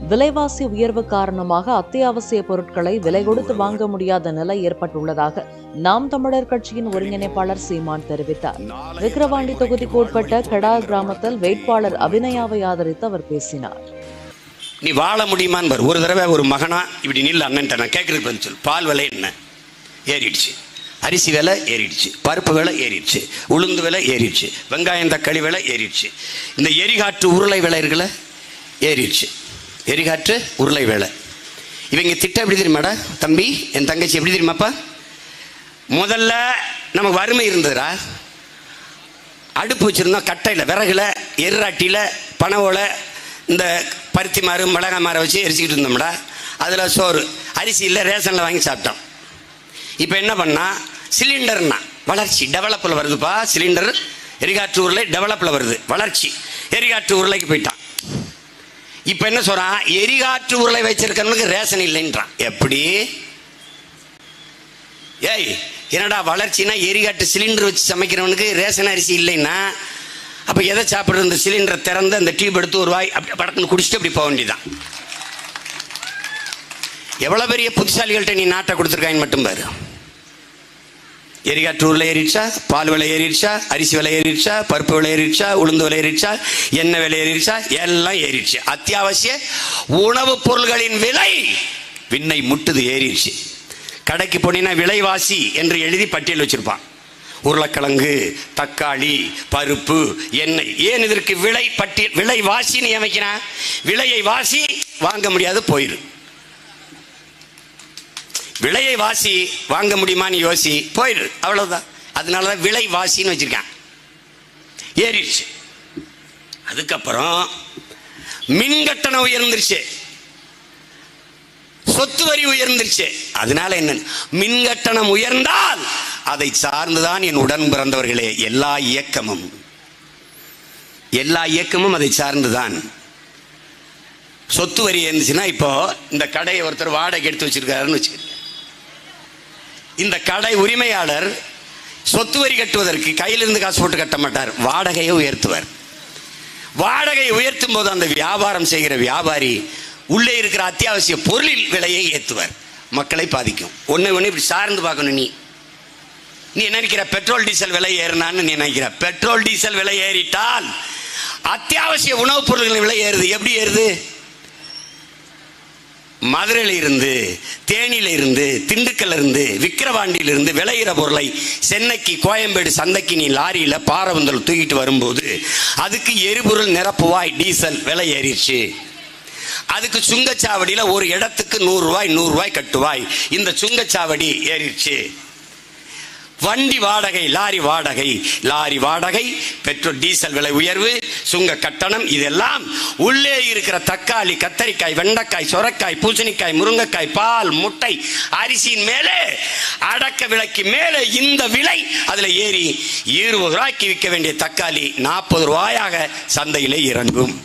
விலைவாசி உயர்வு காரணமாக அத்தியாவசிய பொருட்களை விலை கொடுத்து வாங்க முடியாத நிலை ஏற்பட்டுள்ளதாக நாம் தமிழர் கட்சியின் ஒருங்கிணைப்பாளர் சீமான் தெரிவித்தார். விக்கிரவாண்டி தொகுதிக்கு உட்பட்ட கடா கிராமத்தில் வேட்பாளர் அபிநயாவை ஆதரித்து அவர் பேசினார். நீ வாழ முடியுமான்னு ஒரு தடவை ஒரு மகனா இப்படி நில் அண்ணன் நான் கேட்கறதுக்கு பதில் சொல். பால் விலை என்ன ஏறிடுச்சு, அரிசி விலை ஏறிடுச்சு, பருப்பு விலை ஏறிடுச்சு, உளுந்து விலை ஏறிடுச்சு, வெங்காயம் தக்காளி விலை ஏறிடுச்சு, இந்த எரிகாற்று உருளை விலை இருக்குல்ல ஏறிடுச்சு. எரிகாற்று உருளை வேலை. இவங்க திட்டம் எப்படி தெரியுமாடா தம்பி, என் தங்கச்சி எப்படி தெரியுமாப்பா? முதல்ல நமக்கு வறுமை இருந்ததுடா, அடுப்பு வச்சுருந்தோம், கட்டையில் விறகுல எர்ராட்டியில் பனவோலை இந்த பருத்தி மாறு மிளகாய் மாற வச்சு எரிச்சிக்கிட்டு இருந்தோம்டா. அதில் சோறு அரிசி இல்லை, ரேஷனில் வாங்கி சாப்பிட்டோம். இப்போ என்ன பண்ணால் சிலிண்டர்னா வளர்ச்சி டெவலப்பில் வருதுப்பா. சிலிண்டர் எரிகாற்று உருளை டெவலப்பில் வருது, வளர்ச்சி. எரிகாற்று உருளைக்கு போயிட்டான். இப்போ என்ன சொல்கிறான், எரிகாற்று உருளை வச்சிருக்கிறவனுக்கு ரேஷன் இல்லைன்றான். எப்படி? ஏய் என்னடா வளர்ச்சினா எரிகாற்று சிலிண்டர் வச்சு சமைக்கிறவனுக்கு ரேஷன் அரிசி இல்லைன்னா அப்போ எதை சாப்பிட்றது? இந்த சிலிண்டரை திறந்து அந்த டியூப் எடுத்து ஒரு வாய் அப்படி படக்குன்னு குடிச்சிட்டு அப்படி போக வேண்டியதான். எவ்வளோ பெரிய புத்திசாலிகள்கிட்ட நீ நாட்டை கொடுத்துருக்காங்க மட்டும் பாரு. எரிகாற்று உருளை ஏறிடுச்சா, பால் விலை ஏறிடுச்சா, அரிசி விலை ஏறிடுச்சா, பருப்பு விலை ஏறிடுச்சா, உளுந்து விலை ஏறிடுச்சா, எண்ணெய் விலை ஏறிடுச்சா, எல்லாம் ஏறிடுச்சு. அத்தியாவசிய உணவுப் பொருள்களின் விலை விண்ணை முட்டுது, ஏறிடுச்சு. கடைக்கு போனீங்கன்னா விலைவாசி என்று எழுதி பட்டியல் வச்சிருப்பான். உருளைக்கிழங்கு, தக்காளி, பருப்பு, எண்ணெய். ஏன் இதற்கு விலை பட்டியல் விலைவாசின்னு அமைக்கிறான்? விலையை வாசி வாங்க முடியாது போயிரு. விலையை வாசி வாங்க முடியுமான்னு யோசி போயிடு, அவ்வளவுதான். அதனாலதான் விலை வாசின்னு வச்சிருக்கான், ஏறிடுச்சு. அதுக்கப்புறம் மின் கட்டணம் உயர்ந்துருச்சு, சொத்து வரி உயர்ந்துருச்சு. அதனால என்ன, மின் கட்டணம் உயர்ந்தால் அதை சார்ந்துதான் என் உடன் பிறந்தவர்களே எல்லா இயக்கமும் அதை சார்ந்துதான். சொத்து வரி இருந்துச்சுன்னா இப்போ இந்த கடையை ஒருத்தர் வாடகை எடுத்து வச்சிருக்காருன்னு வச்சுக்க, இந்த கடை உரிமையாளர் சொத்து வரி கட்டுவதற்கு கையிலிருந்து காசு போட்டு கட்ட மாட்டார், வாடகையை உயர்த்துவார். வாடகை உயர்த்தும் போது அந்த வியாபாரம் செய்கிற வியாபாரி உள்ளே இருக்கிற அத்தியாவசிய பொருளில் விலையை ஏற்றுவார். மக்களை பாதிக்கும். ஒன்று இப்படி சார்ந்து பார்க்கணும். நீ என்ன நினைக்கிற, பெட்ரோல் டீசல் விலை ஏறினான்னு நீ நினைக்கிற? பெட்ரோல் டீசல் விலை ஏறிட்டால் அத்தியாவசிய உணவுப் பொருள்களின் விலை ஏறுது. எப்படி ஏறுது? மதுரையில இருந்து, தேனியில இருந்து, திண்டுக்கல்ல இருந்து, விக்கிரவாண்டியில இருந்து விளையிற பொருளை சென்னைக்கு கோயம்பேடு சந்தைக்கு நீ லாரியில பாரவந்தல் தூக்கிட்டு வரும்போது அதுக்கு எரிபொருள் நிரப்புவாய் டீசல் விலை ஏறிடுச்சு. அதுக்கு சுங்கச்சாவடியில ஒரு இடத்துக்கு 100 ரூபாய் கட்டுவாய். இந்த சுங்கச்சாவடி ஏறிடுச்சு. வண்டி வாடகை, லாரி வாடகை, பெட்ரோல் டீசல் விலை உயர்வு, சுங்க கட்டணம், இதெல்லாம் உள்ளே இருக்கிற தக்காளி, கத்தரிக்காய், வெண்டைக்காய், சொரக்காய், பூசணிக்காய், முருங்கைக்காய், பால், முட்டை, அரிசியின் மேலே அடக்க விலைக்கு மேலே இந்த விலை அதுல ஏறி 20 ரூபாய்க்கு விற்க வேண்டிய தக்காளி 40 ரூபாயாக சந்தையிலே இறங்கும்.